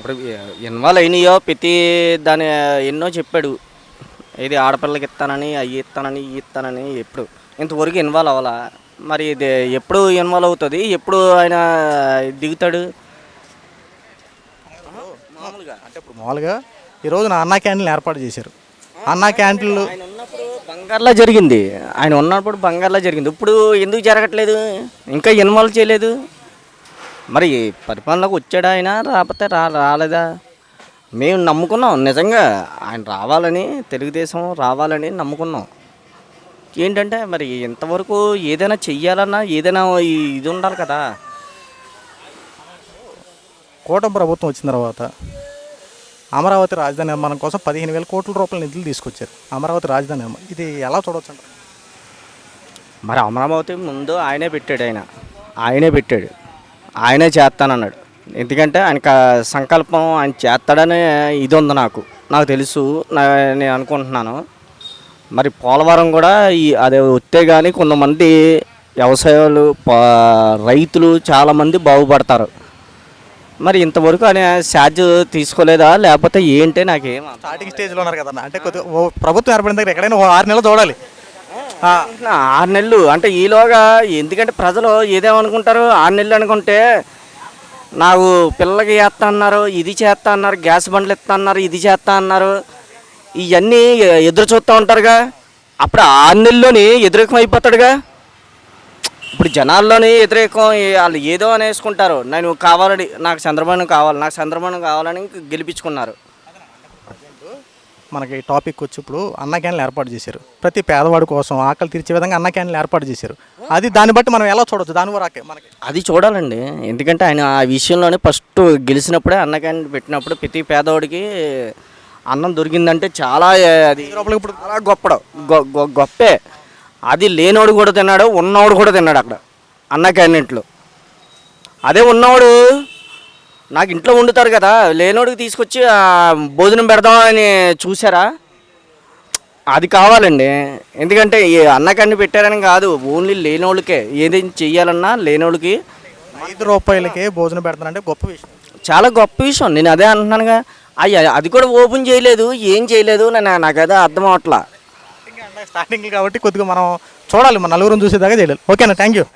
ఇప్పుడు ఇన్వాల్వ్ అయినాయో ప్రతి దాని ఎన్నో చెప్పాడు. ఇది ఆడపిల్లకి ఇస్తానని, అవి ఇస్తానని, ఇవి ఇస్తానని ఎప్పుడు ఇంతవరకు ఇన్వాల్వ్ అవ్వాలా. మరి ఇది ఎప్పుడు ఇన్వాల్వ్ అవుతుంది, ఎప్పుడు ఆయన దిగుతాడు? మామూలుగా అంటే ఇప్పుడు మామూలుగా ఈరోజు నా అన్నా క్యాంటీన్లు ఏర్పాటు చేశారు. అన్నా క్యాంటీన్లు ఆయన ఉన్నప్పుడు బంగారులా జరిగింది. ఆయన ఉన్నప్పుడు బంగారులా జరిగింది. ఇప్పుడు ఎందుకు జరగట్లేదు? ఇంకా ఇన్వాల్వ్ చేయలేదు. మరి పరిపాలనలోకి వచ్చాడా ఆయన, రాకపోతే రాలేదా? మేము నమ్ముకున్నాం నిజంగా ఆయన రావాలని, తెలుగుదేశం రావాలని నమ్ముకున్నాం. ఏంటంటే మరి ఇంతవరకు ఏదైనా చెయ్యాలన్నా ఏదైనా ఇది ఉండాలి కదా. కూటమి ప్రభుత్వం వచ్చిన తర్వాత అమరావతి రాజధాని నిర్మాణం కోసం 15,000 కోట్ల రూపాయల నిధులు తీసుకొచ్చారు. అమరావతి రాజధాని నిర్మాణం ఇది ఎలా చూడవచ్చు అంటారు? మరి అమరావతి ముందు ఆయనే పెట్టాడు, ఆయనే చేస్తానన్నాడు. ఎందుకంటే ఆయన సంకల్పం ఆయన చేస్తాడనే ఇది ఉంది నాకు తెలుసు, నేను అనుకుంటున్నాను. మరి పోలవరం కూడా అది వస్తే కానీ కొంతమంది వ్యవసాయాలు రైతులు చాలామంది బాగుపడతారు. మరి ఇంతవరకు ఆయన ఛార్జ్ తీసుకోలేదా, లేకపోతే ఏంటి? నాకేం స్టార్టింగ్ స్టేజ్లో ఉన్నారు కదా, అంటే కొద్దిగా ప్రభుత్వం ఏర్పడిన దగ్గర ఎక్కడైనా 6 నెలలు చూడాలి. 6 నెలలు అంటే ఈలోగా, ఎందుకంటే ప్రజలు ఏదేమనుకుంటారు, 6 నెలలు అనుకుంటే నాకు పిల్లలకి చేస్తా అన్నారు, ఇది చేస్తా అన్నారు, గ్యాస్ బండ్లు ఇస్తా అన్నారు, ఇది చేస్తా అన్నారు, ఇవన్నీ ఎదురు చూస్తూ ఉంటారుగా. అప్పుడు 6 నెలల్లోని వ్యతిరేకం అయిపోతాడుగా. ఇప్పుడు జనాల్లోని వ్యతిరేకం వాళ్ళు ఏదో అనేసుకుంటారు. నేను కావాలని, నాకు చంద్రబాబు కావాలని గెలిపించుకున్నారు. మనకి టాపిక్ వచ్చి ఇప్పుడు అన్న క్యాంటీన్లు ఏర్పాటు చేశారు. ప్రతి పేదవాడి కోసం ఆకలి తీర్చే విధంగా అన్న క్యాంటీన్లు ఏర్పాటు చేశారు. అది దాన్ని బట్టి మనం ఎలా చూడవచ్చు? దాని వరకు మనకి అది చూడాలండి. ఎందుకంటే ఆయన ఆ విషయంలోనే ఫస్ట్ గెలిచినప్పుడే అన్న క్యాంటీన్ పెట్టినప్పుడు ప్రతి పేదవాడికి అన్నం దొరికిందంటే చాలా, అది ఇప్పుడు చాలా గొప్పే. అది లేనోడు కూడా తిన్నాడు, ఉన్నవాడు కూడా తిన్నాడు అక్కడ అన్న క్యాంటీన్లో. అదే ఉన్నవాడు నాకు ఇంట్లో వండుతారు కదా, లేనోడికి తీసుకొచ్చి భోజనం పెడదామని చూసారా? అది కావాలండి. ఎందుకంటే అన్న క్యాంటీన్ పెట్టారని కాదు, ఓన్లీ లేనోళ్ళకే ఏదైనా చెయ్యాలన్నా లేనోళ్ళకి 5 రూపాయలకే భోజనం పెడతానంటే గొప్ప విషయం, చాలా గొప్ప విషయం. నేను అదే అంటున్నానుగా. అది కూడా ఓపెన్ చేయలేదు, ఏం చేయలేదు. నాకు అదే అర్థం అవట్లా. స్టార్టింగ్ కాబట్టి కొద్దిగా మనం చూడాలి, మన నలుగురం చూసేదాకా చేయాలి. ఓకేనా, థ్యాంక్ యూ.